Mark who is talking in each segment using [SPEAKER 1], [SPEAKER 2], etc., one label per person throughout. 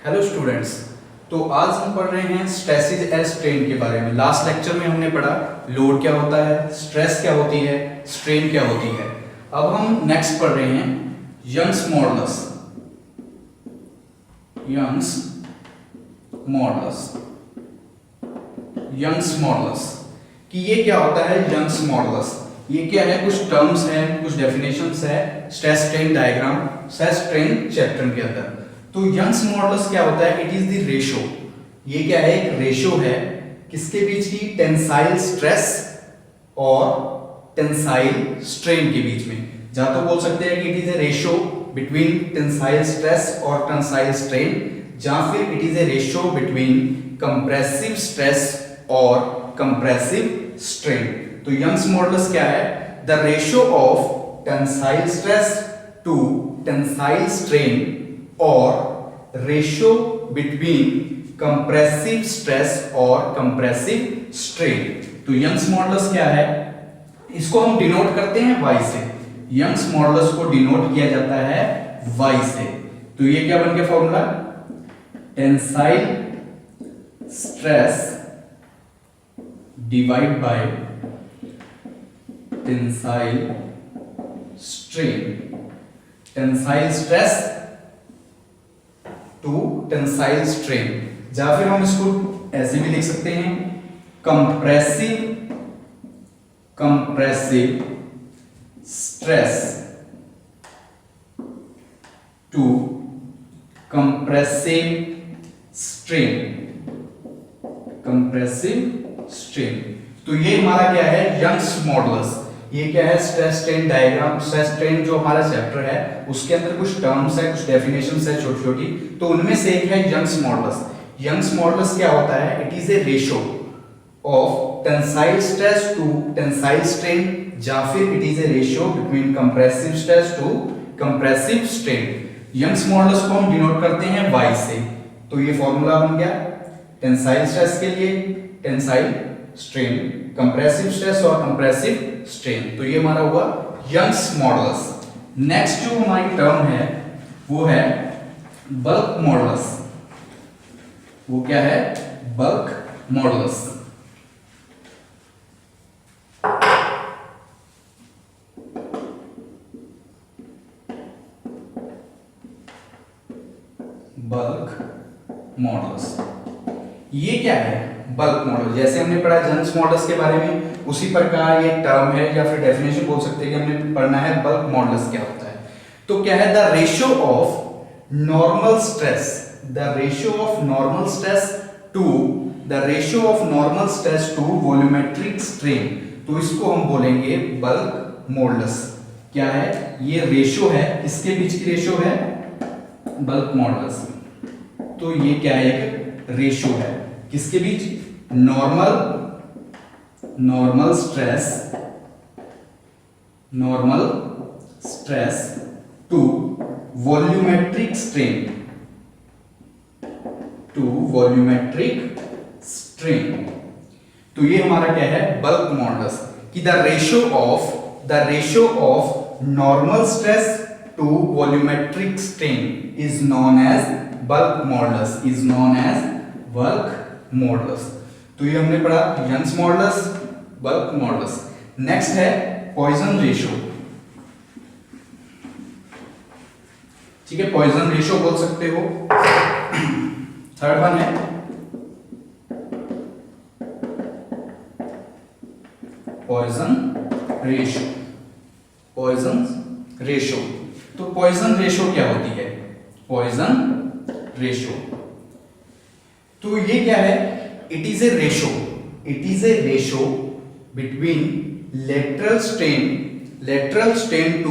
[SPEAKER 1] Hello students. तो आज हम पढ़ रहे हैं स्ट्रेसेस एंड स्ट्रेन के बारे में। लास्ट लेक्चर में हमने पढ़ा लोड क्या होता है, स्ट्रेस क्या होती है, स्ट्रेन क्या होती है। अब हम नेक्स्ट पढ़ रहे हैं यंग्स मॉडुलस। यंग्स मॉडुलस कि ये क्या होता है। यंग्स मॉडुलस ये क्या है, कुछ टर्म्स हैं, कुछ डेफिनेशंस है stress strain diagram, stress strain chapter के अंदर। तो यंग्स मॉडुलस क्या होता है, इट इज द रेशो। ये क्या है, एक रेशो है किसके बीच की, टेंसाइल स्ट्रेस और टेंसाइल स्ट्रेन के बीच में। जहां तो बोल सकते हैं कि it is a ratio between tensile stress और टेंसाइल स्ट्रेन, जहां फिर it is a ratio between compressive stress और कंप्रेसिव स्ट्रेन। तो यंग्स मॉडुलस क्या है, the ratio of tensile stress to tensile strain और रेशो बिटवीन कंप्रेसिव स्ट्रेस और compressive strain. तो यंग्स मॉडुलस क्या है, इसको हम डिनोट करते हैं y से। यंग्स मॉडुलस को डिनोट किया जाता है y से। तो ये क्या बन गया formula, tensile stress divide by tensile strain. Tensile stress to tensile strain, या फिर हम इसको ऐसे भी लिख सकते हैं, compressive stress to compressive strain. तो ये हमारा क्या है, यंग्स मॉडुलस। ये क्या है, stress strain diagram, stress strain जो हमारा चैप्टर है उसके अंदर कुछ टर्म्स है, कुछ डेफिनेशंस है छोटी छोटी। तो उनमें से एक है यंग्स मॉडुलस। यंग्स मॉडुलस क्या होता है, it is a ratio of tensile stress to tensile strain, या फिर it is a ratio between compressive stress to compressive strain. Young's modulus को हम डिनोट करते हैं y से। तो ये फॉर्मूला बन गया टेंसाइल स्ट्रेस के लिए टेंसाइल स्ट्रेन, कंप्रेसिव स्ट्रेस और कंप्रेसिव स्ट्रेन। तो ये हमारा हुआ यंग्स मॉडुलस। नेक्स्ट जो हमारी टर्म है वो है बल्क मॉडुलस। वो क्या है, बल्क मॉडुलस। बल्क मॉडुलस ये क्या है, बल्क मॉडल। जैसे हमने पढ़ा यंग्स मॉडुलस के बारे में, उसी प्रकार ये टर्म है या फिर डेफिनेशन बोल सकते हैं कि हमने पढ़ना है बल्क मॉडुलस क्या होता है। तो क्या है, the ratio of normal stress, the ratio of normal stress to the ratio of normal stress to volumetric strain. तो इसको हम बोलेंगे बल्क मॉडुलस। क्या है, ये रेशियो है, किसके बीच की रेशियो है, बल्क मॉडुलस। तो ये क्या है, एक रेशियो है किसके बीच, normal stress to volumetric strain. तो ये हमारा क्या है, बल्क मॉडुलस, कि the ratio of normal stress to volumetric strain is known as bulk modulus. तो ये हमने पढ़ा Young's modulus, bulk modulus. Next है पॉइजन रेशियो। ठीक है, पॉइजन रेशियो बोल सकते हो। थर्ड वन है पॉइजन रेशियो। तो पॉइजन रेशियो क्या होती है, पॉइजन रेशियो। तो ये क्या है, it is a ratio between lateral strain to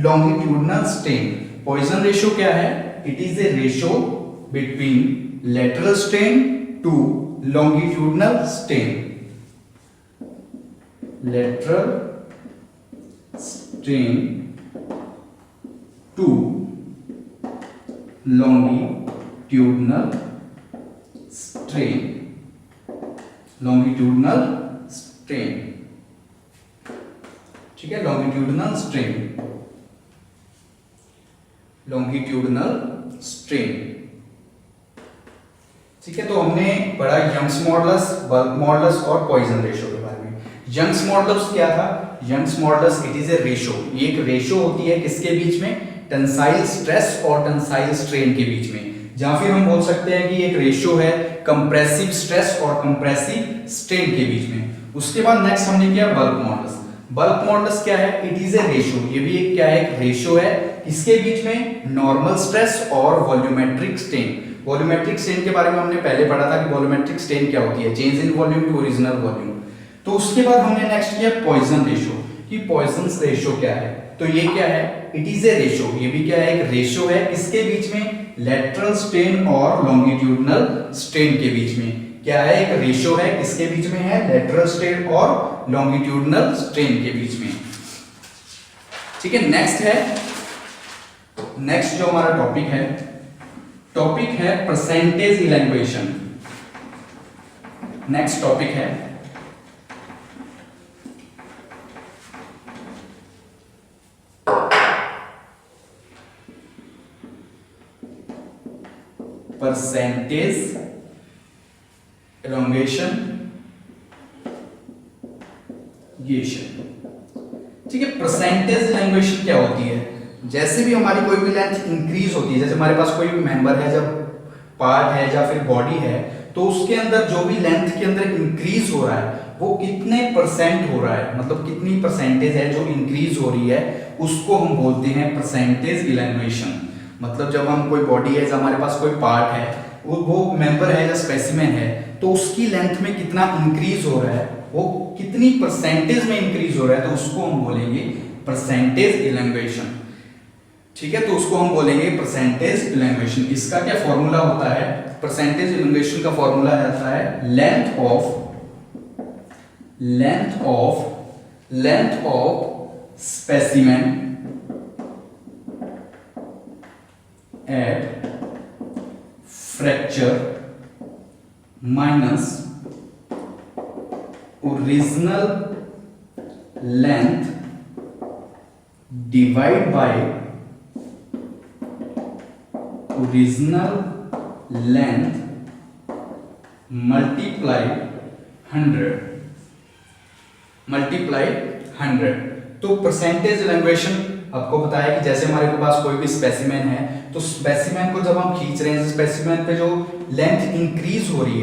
[SPEAKER 1] longitudinal strain. Poisson ratio क्या है, it is a ratio between lateral strain to longitudinal strain. लेटरल स्ट्रेन टू longitudinal strain, ठीक है, longitudinal strain। ठीक है, तो हमने पढ़ा यंग्स मॉडुलस, बल्क मॉडुलस और पॉइजन रेशो के बारे में। यंग्स मॉडुलस क्या था? Young's modulus it is a ratio, ये एक रेशो होती है किसके बीच में? टेंसाइल स्ट्रेस और टेंसाइल स्ट्रेन के बीच में। या फिर हम बोल सकते हैं कि एक रेशो है कंप्रेसिव स्ट्रेस और कंप्रेसिव स्ट्रेन के बीच में। उसके बाद नेक्स्ट हमने किया बल्क मॉडुलस। बल्क मॉडुलस क्या है? इट इज ए रेशो, ये भी एक क्या है? एक रेशो है किसके बीच में? नॉर्मल स्ट्रेस और वॉल्यूमेट्रिक स्ट्रेन। वॉल्यूमेट्रिक स्ट्रेन के बारे में हमने पहले पढ़ा था कि वॉल्यूमेट्रिक स्ट्रेन क्या होती है, change in volume to original volume. तो उसके बाद हमने नेक्स्ट किया पॉइजन रेशो, कि पॉइजन रेशो क्या है। तो ये क्या है? इट इज ए रेशो, ये भी क्या है? एक रेशो है किसके बीच में? लेटरल स्ट्रेन और लॉन्गिट्यूडनल स्ट्रेन के बीच में। क्या है? एक रेशो है किसके बीच में है? लेटरल स्ट्रेन और लॉन्गिट्यूडनल स्ट्रेन के बीच में। ठीक है, नेक्स्ट जो हमारा टॉपिक है परसेंटेज इलैंग्वेशन। नेक्स्ट टॉपिक है परसेंटेज एलोंगेशन। ठीक है, परसेंटेज एलोंगेशन क्या होती है? जैसे भी हमारी कोई भी लेंथ इंक्रीज होती है, जैसे हमारे पास कोई भी मेंबर है, जब पार्ट है या फिर बॉडी है, तो उसके अंदर जो भी लेंथ के अंदर इंक्रीज हो रहा है वो कितने परसेंट हो रहा है, मतलब कितनी परसेंटेज है जो इंक्रीज हो रही है, उसको हम बोलते हैं परसेंटेज इलैंग्वेशन। मतलब जब हम कोई बॉडी है, जब हमारे पास कोई पार्ट है, वो मेंबर है या स्पेसिमेन है, तो उसकी लेंथ में कितना इंक्रीज हो रहा है, वो कितनी परसेंटेज में इंक्रीज हो रहा है, तो उसको हम बोलेंगे परसेंटेज इलैंग्वेशन। ठीक है, तो उसको हम बोलेंगे परसेंटेज इलैंग्वेशन। इसका क्या फॉर्मूला होता है? परसेंटेज इलैंग्वेशन का फॉर्मूला रहता है length of specimen at fracture minus original length divide by original length multiply 100। तो परसेंटेज इलैंग्वेशन आपको पता है कि जैसे हमारे पास कोई भी स्पेसिमेन है, तो स्पेसिमेन को जब हम खींच रहे हैं, स्पेसिमेन पे जो लेंथ इंक्रीज हो रही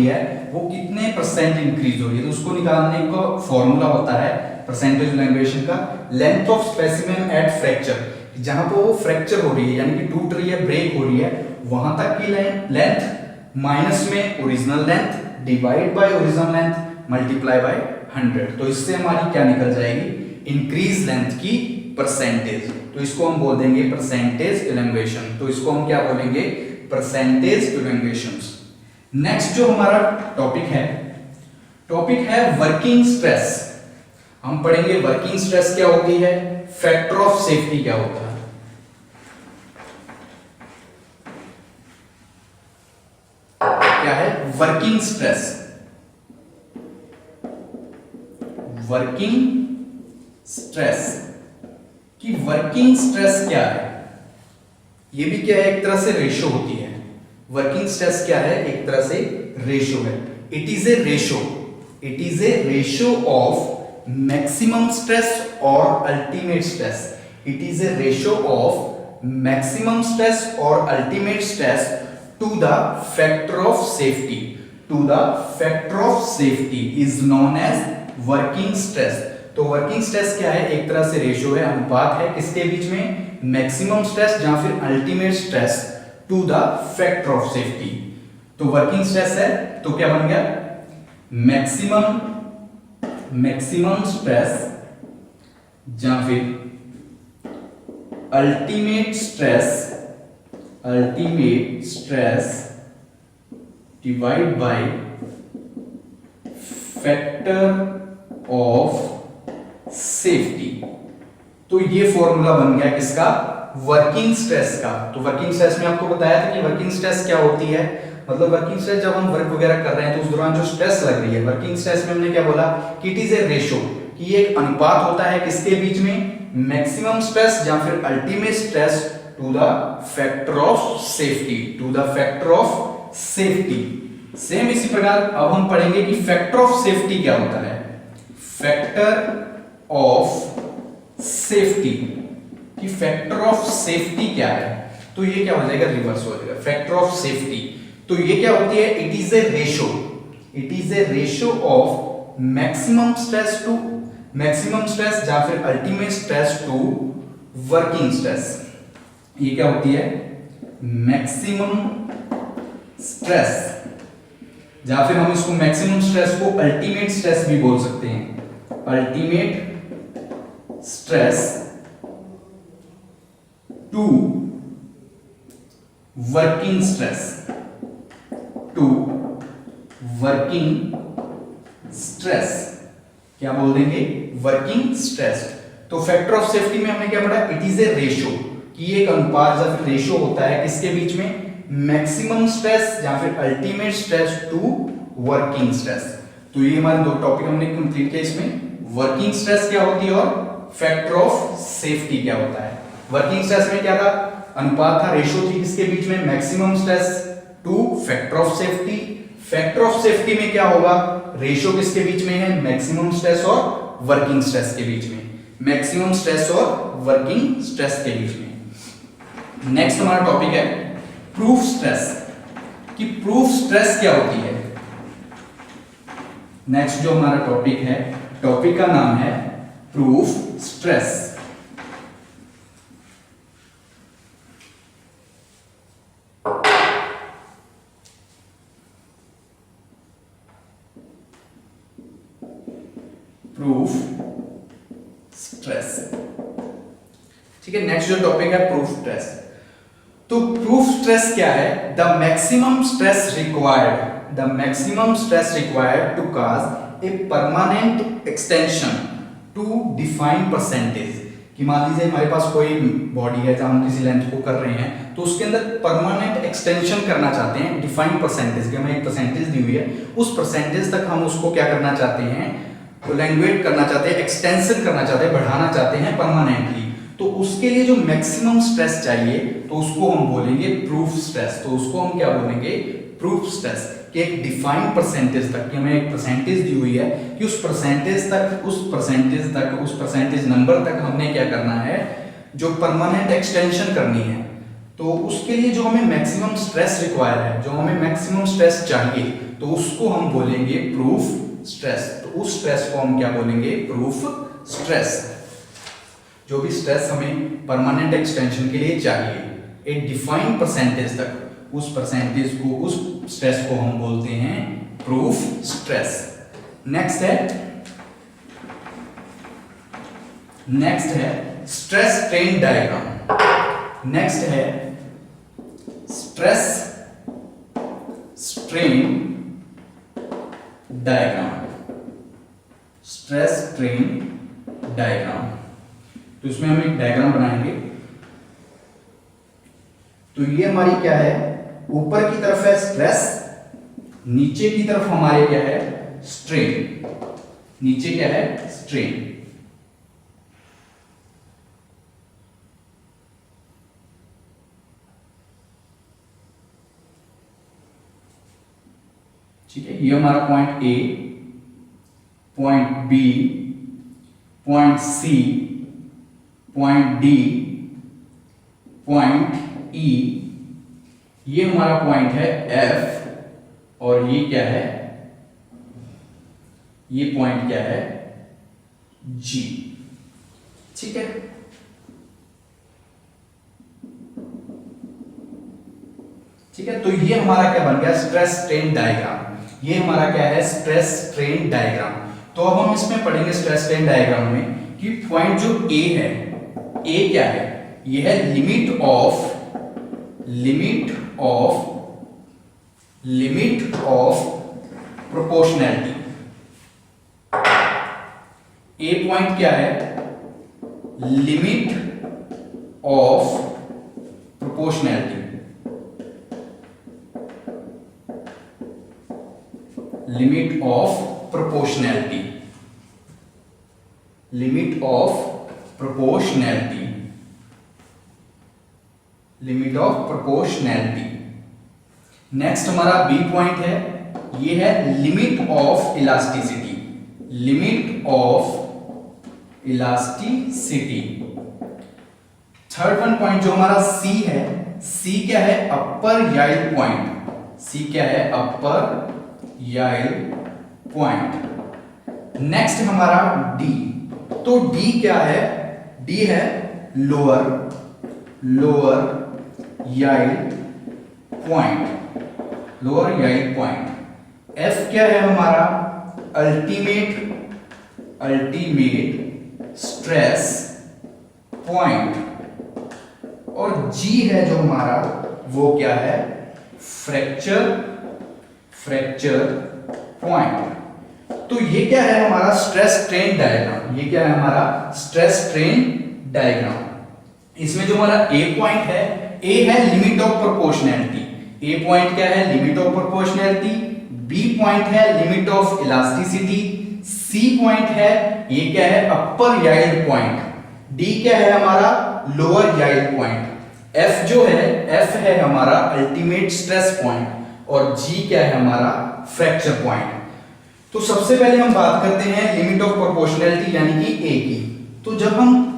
[SPEAKER 1] है, वो कितने परसेंट इंक्रीज हो रही है, तो उसको निकालने का फॉर्मूला होता है परसेंटेज इलैंग्वेशन का length of specimen at fracture. जहां पर वो फ्रैक्चर हो रही है, यानी कि टूट रही है, ब्रेक हो रही है, वहां तक की लेंथ माइनस में original length divide by original length multiply by 100। तो इससे हमारी क्या निकल जाएगी? इंक्रीज लेंथ की परसेंटेज। तो इसको हम बोल देंगे परसेंटेज इलैंग्वेशन। तो इसको हम क्या बोलेंगे? परसेंटेज इलैंग्वेशंस। नेक्स्ट जो हमारा टॉपिक है वर्किंग स्ट्रेस। हम पढ़ेंगे वर्किंग स्ट्रेस क्या होती है, फैक्टर ऑफ सेफ्टी क्या होता है। क्या है वर्किंग स्ट्रेस? वर्किंग स्ट्रेस क्या है? ये भी क्या है? एक तरह से रेशो होती है। वर्किंग स्ट्रेस क्या है? एक तरह से रेशो है। It is a ratio of maximum stress और ultimate stress. It is a ratio of maximum stress और ultimate stress to the factor of safety. Is known as working stress. तो working stress क्या है? एक तरह से ratio है, अनुपात है किसके बीच में? मैक्सिमम स्ट्रेस या फिर ultimate stress to the factor of safety. तो वर्किंग स्ट्रेस है, तो क्या बन गया? मैक्सिमम स्ट्रेस या फिर ultimate stress divide by factor of safety. तो ये फॉर्मूला बन गया किसका? वर्किंग स्ट्रेस का। तो वर्किंग स्ट्रेस में आपको बताया था कि वर्किंग स्ट्रेस क्या होती है, मतलब वर्किंग स्ट्रेस जब हम वर्क वगैरह कर रहे हैं तो उस दौरान जो स्ट्रेस लग रही है, वर्किंग स्ट्रेस में हमने क्या बोला कि इट इज ए रेशो, कि ये एक अनुपात होता है किसके बीच में? मैक्सिमम स्ट्रेस या फिर ultimate stress to the factor of safety, to the factor of safety. Same इसी प्रकार अब हम पढ़ेंगे कि फैक्टर ऑफ सेफ्टी क्या होता है। फैक्टर ऑफ सेफ्टी, कि फैक्टर ऑफ सेफ्टी क्या है, तो ये क्या हो जाएगा, रिवर्स हो जाएगा। फैक्टर ऑफ सेफ्टी तो ये क्या होती है, it is a ratio, it is a ratio of maximum stress to maximum stress या फिर ultimate stress to working stress. ये क्या होती है, मैक्सिमम स्ट्रेस, या फिर हम इसको मैक्सिमम स्ट्रेस को अल्टीमेट स्ट्रेस भी बोल सकते हैं। Ultimate stress to working stress, to working stress, क्या बोल देंगे, वर्किंग स्ट्रेस। तो फैक्टर ऑफ सेफ्टी में हमने क्या पढ़ा, इट इज ए रेशो, कि एक अनुपात या फिर रेशो होता है किसके बीच में, मैक्सिमम स्ट्रेस या फिर ultimate stress to working stress. तो ये हमारे दो टॉपिक हमने कंप्लीट किए इसमें, वर्किंग स्ट्रेस क्या होती है और फैक्टर ऑफ सेफ्टी क्या होता है। वर्किंग स्ट्रेस में क्या था, अनुपात था, रेशो थी किसके बीच में, maximum stress two factor of safety. Factor of safety में क्या होगा, रेशो किसके बीच में है, मैक्सिमम स्ट्रेस और वर्किंग स्ट्रेस के बीच में, मैक्सिमम स्ट्रेस और वर्किंग स्ट्रेस के बीच में। नेक्स्ट हमारा टॉपिक है प्रूफ स्ट्रेस, कि प्रूफ स्ट्रेस क्या होती है। नेक्स्ट जो हमारा टॉपिक है, टॉपिक का नाम है प्रूफ स्ट्रेस। प्रूफ स्ट्रेस, ठीक है। नेक्स्ट जो टॉपिक है प्रूफ स्ट्रेस। तो प्रूफ स्ट्रेस क्या है, the maximum stress required, the maximum stress required to cause a permanent extension to define percentage. कि मान लीजिए हमारे पास कोई बॉडी है जहां हम किसी लेंथ को कर रहे हैं, तो उसके अंदर परमानेंट एक्सटेंशन करना चाहते हैं, डिफाइन परसेंटेज की हमें एक परसेंटेज दी हुई है, उस परसेंटेज तक हम उसको क्या करना चाहते हैं, लैंग्वेज करना चाहते हैं, एक्सटेंशन करना चाहते हैं, बढ़ाना चाहते हैं परमानेंटली। तो उसके लिए जो मैक्सिमम स्ट्रेस चाहिए तो उसको हम बोलेंगे प्रूफ स्ट्रेस। तो उसको हम क्या बोलेंगे, प्रूफ स्ट्रेस, कि एक डिफाइंड परसेंटेज तक, कि हमें एक परसेंटेज दी हुई है कि उस परसेंटेज तक, उस परसेंटेज नंबर तक हमने क्या करना है, जो परमानेंट एक्सटेंशन करनी है। तो उसके लिए जो हमें मैक्सिमम स्ट्रेस रिक्वायर है, जो हमें मैक्सिमम स्ट्रेस चाहिए, तो उसको हम बोलेंगे प्रूफ स्ट्रेस। तो उस स्ट्रेस को हम क्या बोलेंगे, प्रूफ स्ट्रेस। जो भी स्ट्रेस हमें परमानेंट एक्सटेंशन के लिए चाहिए, एक डिफाइंड परसेंटेज तक, उस परसेंटेज को, उस स्ट्रेस को हम बोलते हैं प्रूफ स्ट्रेस। नेक्स्ट है स्ट्रेस स्ट्रेन डायग्राम। नेक्स्ट है stress strain diagram, stress strain diagram. तो इसमें हम एक डायग्राम बनाएंगे। तो ये हमारी क्या है, ऊपर की तरफ है स्ट्रेस, नीचे की तरफ हमारे क्या है, स्ट्रेन। नीचे क्या है, स्ट्रेन। ठीक है, ये हमारा point A, point B, point C, point D, point E, ये हमारा पॉइंट है एफ, और ये क्या है, ये पॉइंट क्या है, जी। ठीक है, ठीक है। तो ये हमारा क्या बन गया, स्ट्रेस स्ट्रेन डायग्राम। ये हमारा क्या है, स्ट्रेस स्ट्रेन डायग्राम। तो अब हम इसमें पढ़ेंगे स्ट्रेस स्ट्रेन डायग्राम में कि पॉइंट जो ए है, ए क्या है, ये है limit of proportionality. A point क्या है, limit of proportionality, limit of proportionality, limit of proportionality, limit of proportionality. Next हमारा बी पॉइंट है, ये है limit of elasticity. Limit of elasticity. Third one point जो हमारा सी है, सी क्या है? Upper yield point. सी क्या है? Upper yield point. नेक्स्ट हमारा डी। तो डी क्या है? डी है lower yield point. Lower yield point. F क्या है हमारा? Ultimate stress point. और जी है जो हमारा, वो क्या है? Fracture point. तो ये क्या है हमारा? Stress strain diagram. ये क्या है हमारा? Stress strain diagram. इसमें जो हमारा ए पॉइंट है, ए है limit of proportionality. A point क्या है? Limit of proportionality. B point है limit of elasticity. C point है, ये क्या है? Upper yield point. डी क्या है हमारा? Lower yield point. एफ जो है, एफ है हमारा अल्टीमेट स्ट्रेस पॉइंट। और जी क्या है हमारा? Fracture point. तो सबसे पहले हम बात करते हैं लिमिट ऑफ प्रोपोर्शनैलिटी यानी कि ए की। तो जब हम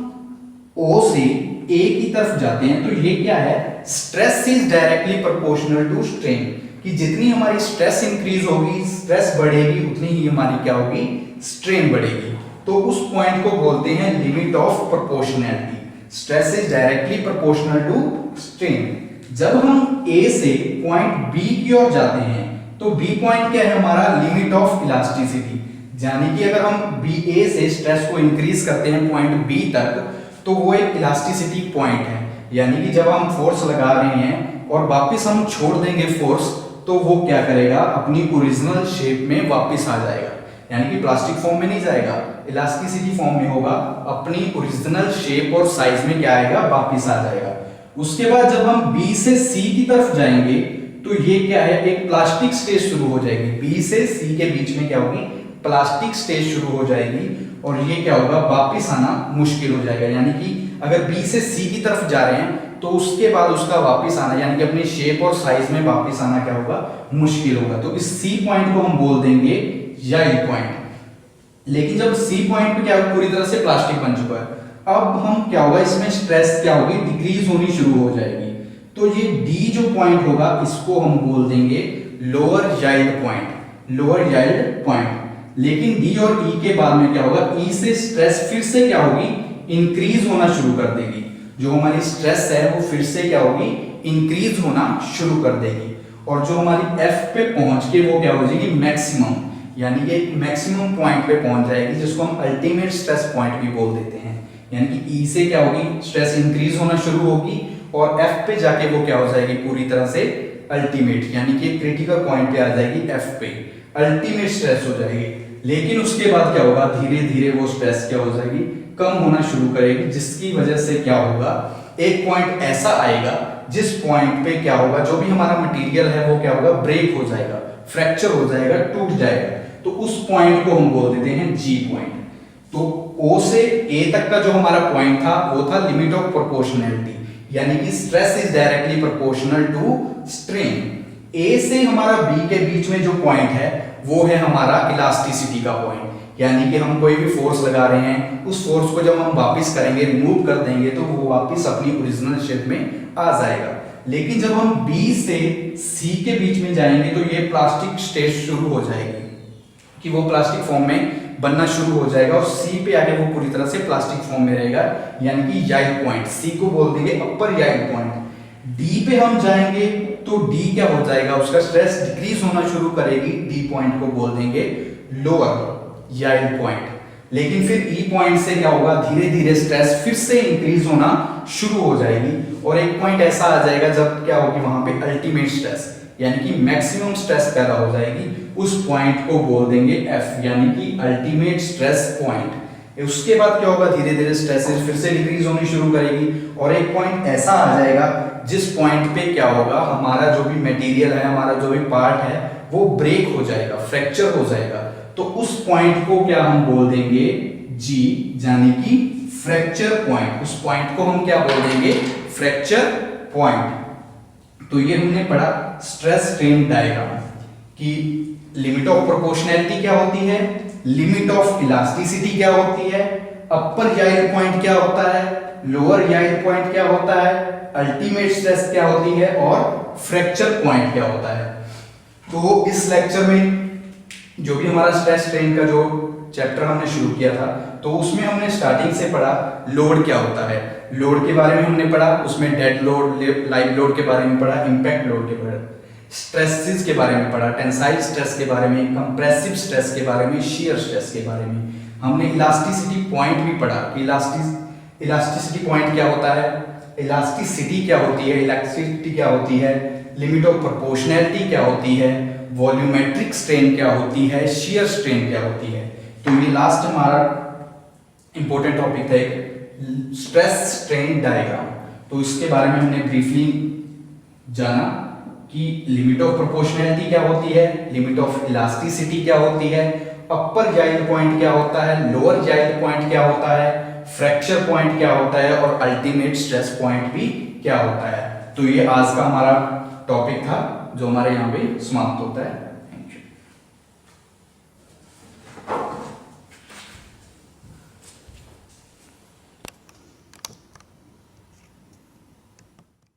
[SPEAKER 1] ओ से ए की तरफ जाते हैं तो ये क्या है? Stress is directly proportional to strain. कि जितनी हमारी स्ट्रेस इंक्रीज होगी, स्ट्रेस बढ़ेगी, उतनी ही हमारी क्या होगी? स्ट्रेन बढ़ेगी। तो उस पॉइंट को बोलते हैं limit of proportionality. Stress is directly proportional to strain. जब हम ए से पॉइंट बी की ओर जाते हैं तो बी पॉइंट क्या है हमारा? Limit of elasticity. यानी कि अगर हम बी ए से स्ट्रेस को इंक्रीज करते हैं पॉइंट बी तक, तो वो एक इलास्टिसिटी पॉइंट है। यानी कि जब हम फोर्स लगा रहे हैं और वापस हम छोड़ देंगे फोर्स, तो वो क्या करेगा? अपनी ओरिजिनल शेप में वापस आ जाएगा। यानी कि प्लास्टिक फॉर्म में नहीं जाएगा, इलास्टिसिटी फॉर्म में होगा। अपनी ओरिजिनल शेप और साइज में क्या आएगा? वापस आ जाएगा। उसके बाद जब हम बी से सी की तरफ जाएंगे तो ये क्या है? एक प्लास्टिक स्टेज शुरू हो जाएगी। बी से सी के बीच में क्या होगी? प्लास्टिक स्टेज शुरू हो जाएगी। और ये क्या होगा? वापस आना मुश्किल हो जाएगा। यानी कि अगर बी से सी की तरफ जा रहे हैं तो उसके बाद उसका वापस आना, यानी कि अपनी शेप और साइज में वापस आना क्या होगा? मुश्किल होगा। तो इस सी पॉइंट को हम बोल देंगे याइल्ड पॉइंट। लेकिन जब सी पॉइंट पे क्या पूरी तरह से प्लास्टिक बन चुका है, अब हम क्या होगा? इसमें स्ट्रेस क्या होगी? डिक्रीज होनी शुरू हो जाएगी। तो ये डी जो पॉइंट होगा, इसको हम बोल देंगे lower yield point. Lower yield point. लेकिन डी और ई के बाद में क्या होगा? ई से स्ट्रेस फिर से क्या होगी? इंक्रीज होना शुरू कर देगी। जो हमारी स्ट्रेस है वो फिर से क्या होगी? इंक्रीज होना शुरू कर देगी। और जो हमारी एफ पे पहुंच के वो क्या हो जाएगी? मैक्सिमम, यानी कि एक मैक्सिमम पॉइंट पे पहुंच जाएगी, जिसको हम अल्टीमेट स्ट्रेस पॉइंट भी बोल देते हैं। यानी कि ई से क्या होगी? स्ट्रेस इंक्रीज होना शुरू होगी और एफ पे जाके वो क्या हो जाएगी? पूरी तरह से अल्टीमेट, यानी कि क्रिटिकल पॉइंट पे आ जाएगी। एफ पे अल्टीमेट स्ट्रेस हो जाएगी। लेकिन उसके बाद क्या होगा? धीरे धीरे वो स्ट्रेस क्या हो जाएगी? कम होना शुरू करेगी। जिसकी वजह से क्या होगा? एक पॉइंट ऐसा आएगा जिस पॉइंट पे क्या होगा? जो भी हमारा मटेरियल है वो क्या होगा? ब्रेक हो जाएगा, फ्रैक्चर हो जाएगा, टूट जाएगा। तो उस पॉइंट को हम बोल देते हैं जी पॉइंट। तो ओ से ए तक का जो हमारा पॉइंट था वो था लिमिट ऑफ प्रोपोर्शनैलिटी, यानी कि stress is directly proportional to strain. A से हमारा बी के बीच में जो पॉइंट है वो है हमारा इलास्टिसिटी का पॉइंट। यानी कि हम कोई भी फोर्स लगा रहे हैं, उस फोर्स को जब हम वापस करेंगे, रिमूव कर देंगे, तो वो वापस अपनी ओरिजिनल शेप में आ जाएगा। लेकिन जब हम बी से सी के बीच में जाएंगे तो ये प्लास्टिक स्टेज शुरू हो जाएगी, कि वो प्लास्टिक फॉर्म में बनना शुरू हो जाएगा। और सी पे आगे वो पूरी तरह से प्लास्टिक फॉर्म में रहेगा, यानी कि याइल्ड पॉइंट। सी को बोल देंगे अपर याइल्ड पॉइंट। डी पे हम जाएंगे तो डी क्या हो जाएगा? उसका स्ट्रेस डिक्रीज होना शुरू करेगी। डी पॉइंट को बोल देंगे लोअर याइल्ड पॉइंट। लेकिन फिर ई पॉइंट से क्या होगा? धीरे धीरे स्ट्रेस फिर से इंक्रीज होना शुरू हो जाएगी। और एक पॉइंट ऐसा आ जाएगा जब क्या होगी? वहां पे अल्टीमेट स्ट्रेस, यानी कि मैक्सिमम स्ट्रेस पैदा हो जाएगी। उस पॉइंट को बोल देंगे एफ, यानी कि अल्टीमेट स्ट्रेस पॉइंट। उसके बाद क्या होगा? धीरे धीरे स्ट्रेसेस फिर से डिक्रीज होनी शुरू करेगी। और एक पॉइंट ऐसा आ जाएगा जिस पॉइंट पे क्या होगा? हमारा जो भी मटेरियल है, हमारा जो भी पार्ट है, वो ब्रेक हो जाएगा, फ्रैक्चर हो जाएगा। तो उस पॉइंट को क्या हम बोल देंगे? जी, यानी कि फ्रैक्चर पॉइंट। उस पॉइंट को हम क्या बोल देंगे? Fracture point. तो ये हमने पढ़ा स्ट्रेस स्ट्रेन डायग्राम कि लिमिट ऑफ प्रोपोर्शनैलिटी क्या होती है, लिमिट ऑफ इलास्टिसिटी क्या होती है, अपर याइल्ड पॉइंट क्या होता है, लोअर याइल्ड पॉइंट क्या होता है, अल्टीमेट स्ट्रेस क्या होती है और फ्रैक्चर पॉइंट क्या होता है। तो इस लेक्चर में जो भी हमारा स्ट्रेस स्ट्रेन का जो चैप्टर हमने शुरू किया था, तो उसमें हमने स्टार्टिंग से पढ़ा लोड क्या होता है, लोड के बारे में हमने पढ़ा, उसमें डेड लोड, लाइव लोड के बारे में पढ़ा, इंपैक्ट लोड के बारे में, स्ट्रेसेस के बारे में पढ़ा, टेंसाइल स्ट्रेस के बारे में, कंप्रेसिव स्ट्रेस के बारे में, शियर स्ट्रेस के बारे में। हमने इलास्टिसिटी पॉइंट भी पढ़ा कि इलास्टिसिटी पॉइंट क्या होता है, इलास्टिसिटी क्या होती है, इलास्टिसिटी क्या होती है, लिमिट ऑफ प्रोपोर्शनैलिटी क्या होती है, वॉल्यूमेट्रिक स्ट्रेन क्या होती है, शियर स्ट्रेन क्या होती है। तो ये लास्ट हमारा इंपॉर्टेंट टॉपिक था स्ट्रेस स्ट्रेन डायग्राम। तो इसके बारे में हमने ब्रीफली जाना कि लिमिट ऑफ प्रोपोर्शनैलिटी क्या होती है, लिमिट ऑफ इलास्टिसिटी क्या होती है, अपर याइल्ड पॉइंट क्या होता है, लोअर याइल्ड पॉइंट क्या होता है, फ्रैक्चर पॉइंट क्या होता है और अल्टीमेट स्ट्रेस पॉइंट भी क्या होता है। तो ये आज का हमारा टॉपिक था जो हमारे यहाँ पे समाप्त होता है।